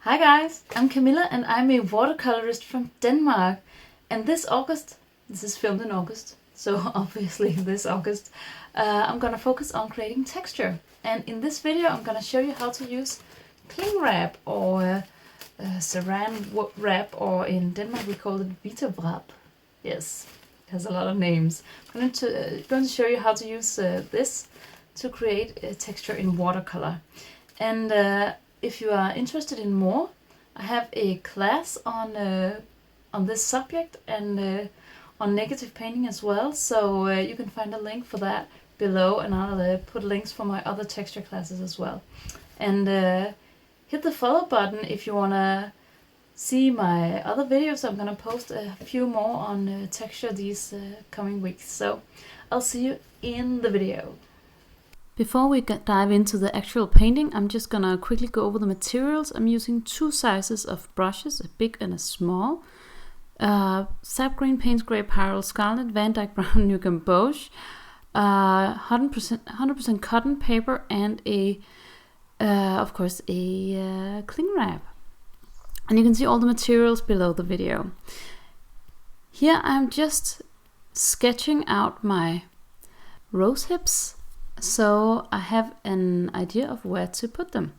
Hi guys, I'm Camilla and I'm a watercolorist from Denmark. And this August, this is filmed in August, so obviously this August, I'm gonna focus on creating texture. And in this video I'm gonna show you how to use cling wrap or saran wrap, or in Denmark we call it vita-wrap. Yes, it has a lot of names. I'm going to show you how to use this to create a texture in watercolor. And if you are interested in more, I have a class on this subject and on negative painting as well. So you can find a link for that below, and I'll put links for my other texture classes as well. And hit the follow button if you wanna see my other videos. I'm gonna post a few more on texture these coming weeks. So I'll see you in the video. Before we dive into the actual painting, I'm just gonna quickly go over the materials. I'm using two sizes of brushes, a big and a small. Sap Green, Paynes Grey, Pyrrol Scarlet, Dyke Brown, New Gamboge, 100% cotton paper, and of course a cling wrap. And you can see all the materials below the video. Here I'm just sketching out my rosehips, so I have an idea of where to put them.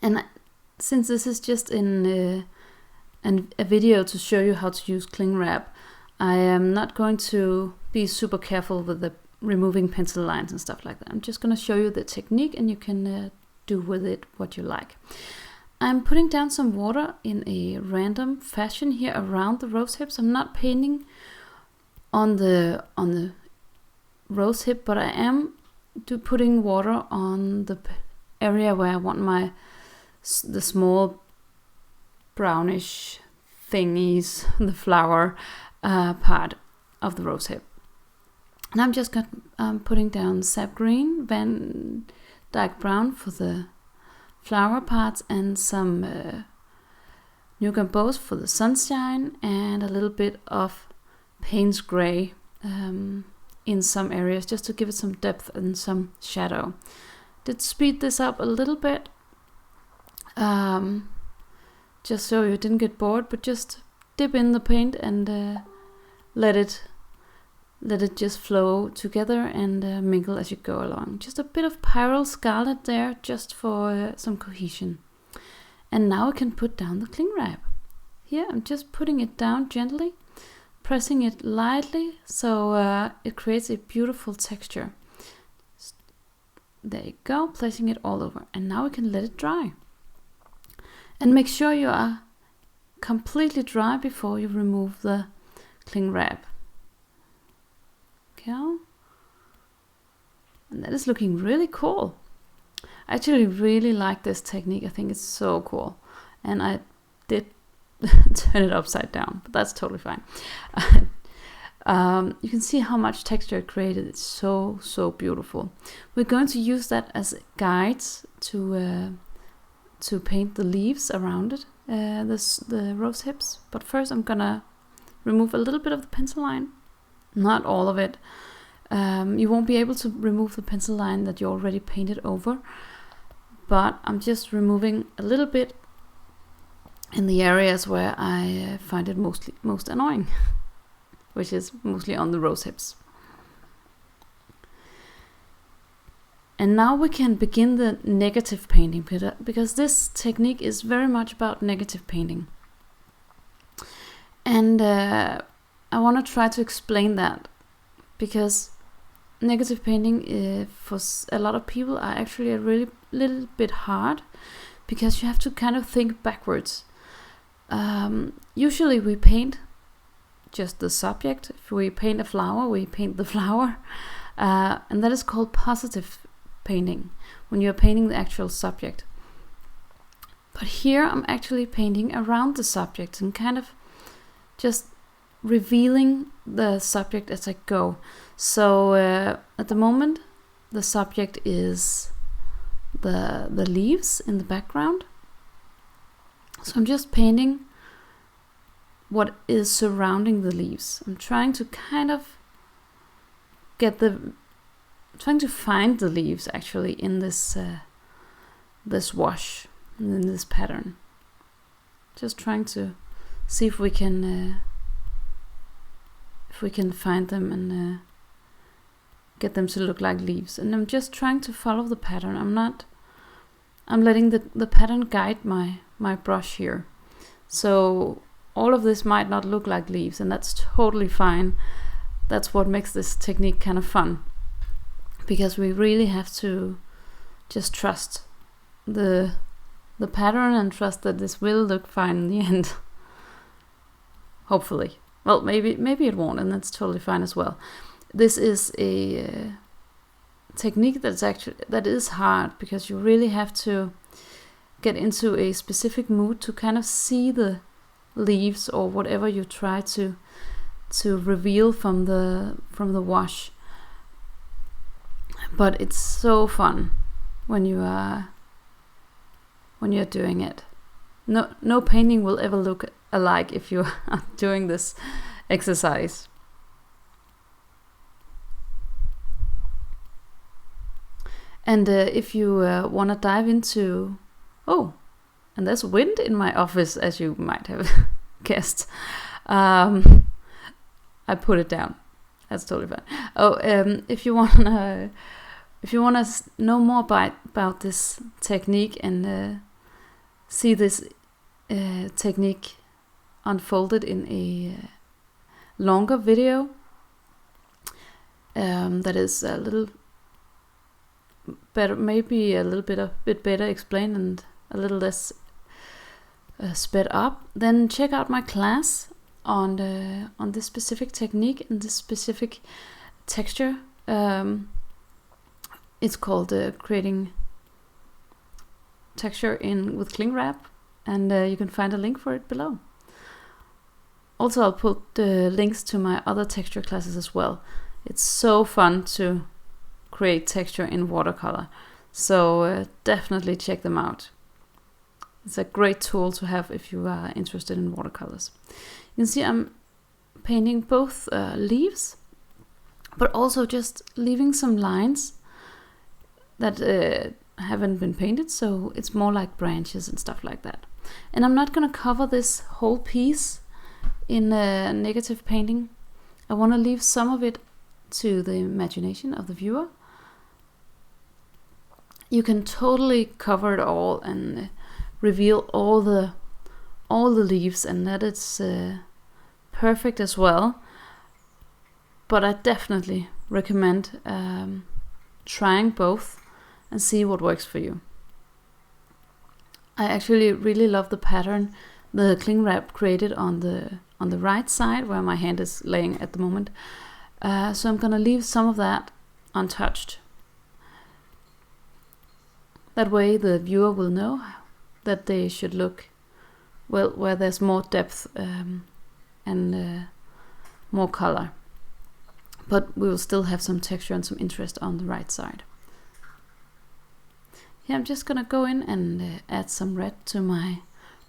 And since this is just in a video to show you how to use cling wrap, I am not going to be super careful with the removing pencil lines and stuff like that. I'm just going to show you the technique, and you can do with it what you like. I'm putting down some water in a random fashion here around the rose hips. I'm not painting on the rose hip, but I am putting water on the area where I want the small brownish thingies, the flower part of the rose hip. And I'm just putting down sap green, Dyke Brown for the flower parts, and some New Gamboge for the sunshine, and a little bit of Paynes Grey in some areas, just to give it some depth and some shadow. Did speed this up a little bit, just so you didn't get bored, but just dip in the paint and let it just flow together and mingle as you go along. Just a bit of Pyrrol Scarlet there, just for some cohesion. And now I can put down the cling wrap. Here I'm just putting it down gently, pressing it lightly, so it creates a beautiful texture. There you go, placing it all over. And now we can let it dry. And make sure you are completely dry before you remove the cling wrap. Okay. And that is looking really cool. I actually really like this technique. I think it's so cool. And I did turn it upside down, but that's totally fine. You can see how much texture it created. It's so beautiful. We're going to use that as guides to paint the leaves around it, the rose hips. But first I'm gonna remove a little bit of the pencil line, not all of it. You won't be able to remove the pencil line that you already painted over, but I'm just removing a little bit in the areas where I find it most annoying, which is mostly on the rose hips. And now we can begin the negative painting, because this technique is very much about negative painting. And I want to try to explain that, because negative painting for a lot of people are actually a really little bit hard, because you have to kind of think backwards. Usually we paint just the subject. If we paint a flower, we paint the flower, and that is called positive painting, when you're painting the actual subject. But here I'm actually painting around the subject and kind of just revealing the subject as I go. So at the moment the subject is the leaves in the background. So I'm just painting what is surrounding the leaves. I'm trying to kind of trying to find the leaves actually in this wash. in this pattern. Just trying to see if we can find them and get them to look like leaves. And I'm just trying to follow the pattern. I'm letting the pattern guide my brush here. So all of this might not look like leaves, and that's totally fine. That's what makes this technique kind of fun, because we really have to just trust the pattern and trust that this will look fine in the end. Hopefully. Well, maybe it won't, and that's totally fine as well. This is a technique that is hard, because you really have to get into a specific mood to kind of see the leaves or whatever you try to reveal from the wash. But it's so fun when you're doing it. No painting will ever look alike if you are doing this exercise. And if you want to dive into... Oh, and there's wind in my office, as you might have guessed. I put it down. That's totally fine. Oh, if you wanna know more about this technique and see this technique unfolded in a longer video that is a little better, maybe a little bit better explained and a little less sped up, then check out my class on this specific technique and this specific texture. It's called creating texture with cling wrap, and you can find a link for it below. Also, I'll put the links to my other texture classes as well. It's so fun to create texture in watercolor, so definitely check them out. It's a great tool to have if you are interested in watercolors. You can see I'm painting both leaves, but also just leaving some lines that haven't been painted, so it's more like branches and stuff like that. And I'm not going to cover this whole piece in negative painting. I want to leave some of it to the imagination of the viewer. You can totally cover it all and reveal all the leaves, and that it's perfect as well. But I definitely recommend trying both and see what works for you. I actually really love the pattern the cling wrap created on the right side where my hand is laying at the moment. So I'm gonna leave some of that untouched. That way the viewer will know that they should look well where there's more depth and more color. But we will still have some texture and some interest on the right side. Yeah, I'm just gonna go in and add some red to my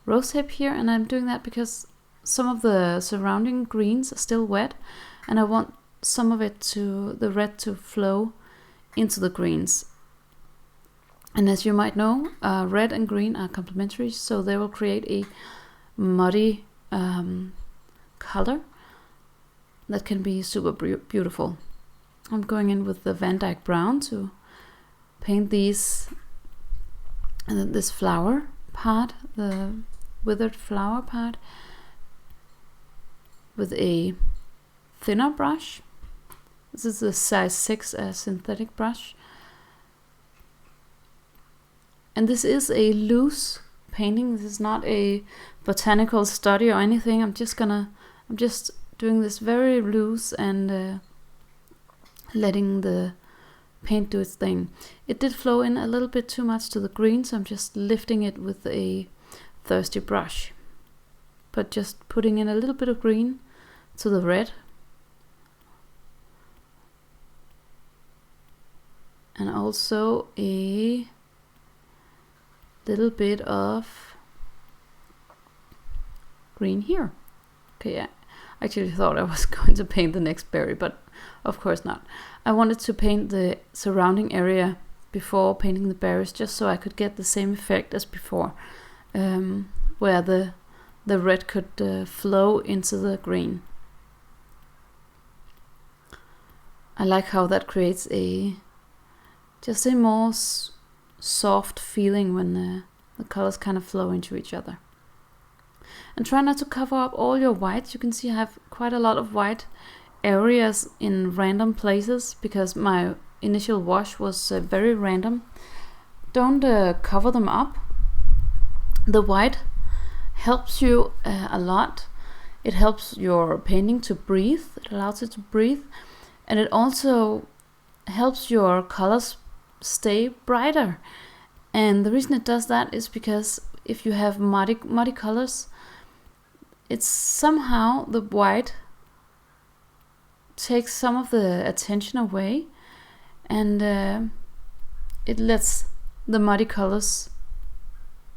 rosehip here, and I'm doing that because some of the surrounding greens are still wet, and I want some of it the red to flow into the greens. And as you might know, red and green are complementary, so they will create a muddy color that can be super beautiful. I'm going in with the Dyke Brown to paint these, and then this flower part, the withered flower part, with a thinner brush. This is a size 6 synthetic brush. And this is a loose painting. This is not a botanical study or anything. I'm just doing this very loose and letting the paint do its thing. It did flow in a little bit too much to the green, so I'm just lifting it with a thirsty brush. But just putting in a little bit of green to the red. And also a little bit of green here. Okay, I actually thought I was going to paint the next berry, but of course not. I wanted to paint the surrounding area before painting the berries, just so I could get the same effect as before, where the red could flow into the green. I like how that creates just a more soft feeling when the colors kind of flow into each other. And try not to cover up all your whites. You can see I have quite a lot of white areas in random places because my initial wash was very random. Don't cover them up. The white helps you a lot. It helps your painting to breathe. It allows it to breathe. And it also helps your colors stay brighter. And the reason it does that is because if you have muddy colors, it's somehow the white takes some of the attention away, and it lets the muddy colors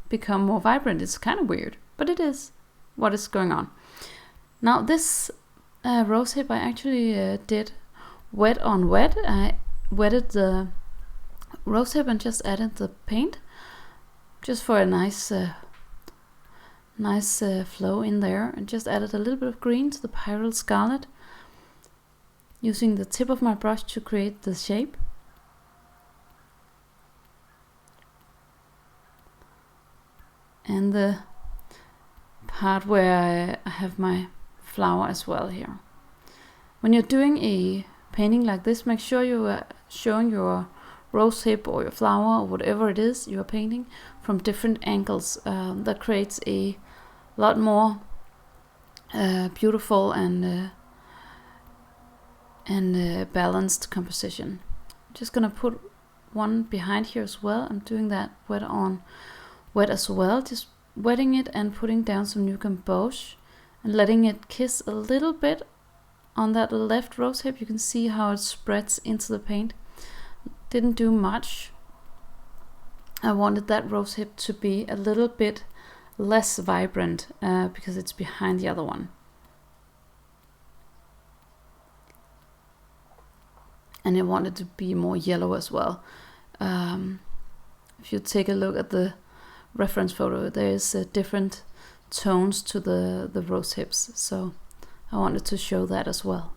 become more vibrant. It's kind of weird, but it is what is going on. Now this rosehip I actually did wet on wet. I wetted the rosehip and just added the paint just for a nice flow in there, and just added a little bit of green to the Pyrrol Scarlet, using the tip of my brush to create the shape. And the part where I have my flower as well here. When you're doing a painting like this, make sure you are showing your rosehip or your flower or whatever it is you are painting from different angles. That creates a lot more beautiful and balanced composition. I'm just gonna put one behind here as well. I'm doing that wet on wet as well, just wetting it and putting down some new Gamboge and letting it kiss a little bit on that left rosehip. You can see how it spreads into the paint. Didn't do much. I wanted that rosehip to be a little bit less vibrant because it's behind the other one. And I wanted to be more yellow as well. If you take a look at the reference photo, there's different tones to the rosehips, so I wanted to show that as well.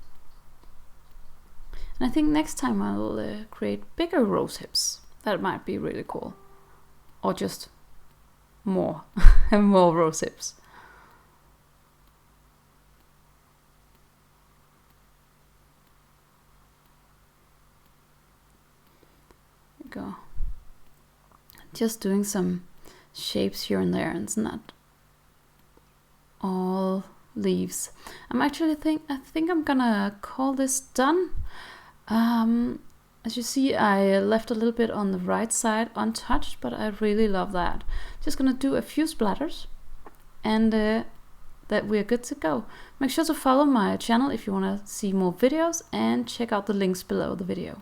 And I think next time I'll create bigger rosehips. That might be really cool. Or just more, more rosehips. There you go. Just doing some shapes here and there, and it's not all leaves. I think I'm gonna call this done. As you see, I left a little bit on the right side untouched, but I really love that. Just gonna do a few splatters, and that we're good to go. Make sure to follow my channel if you want to see more videos, and check out the links below the video.